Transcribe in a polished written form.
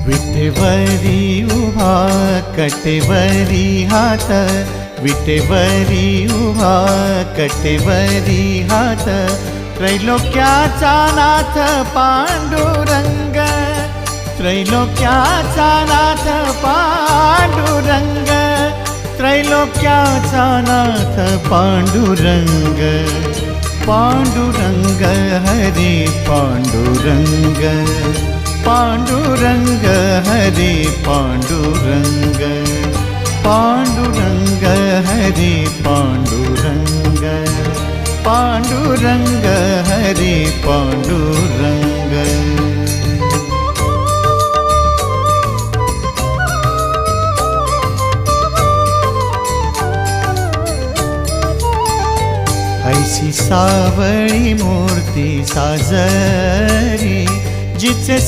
विटेवरी उभा कटेवरी हात, विटेवरी उभा कटेवरी हात, त्रैलोक्याचा नाथ पांडुरंग, त्रैलोक्याचा नाथ पांडुरंग, त्रैलोक्याचा नाथ पांडुरंग, पांडुरंग हरी पांडुरंग, पांडुरंग हरी पांडुरंग, पांडुरंग हरी पांडुरंग, पांडुरंग हरी पांडुरंग। ऐसी सावळी मूर्ती साजरी जिचे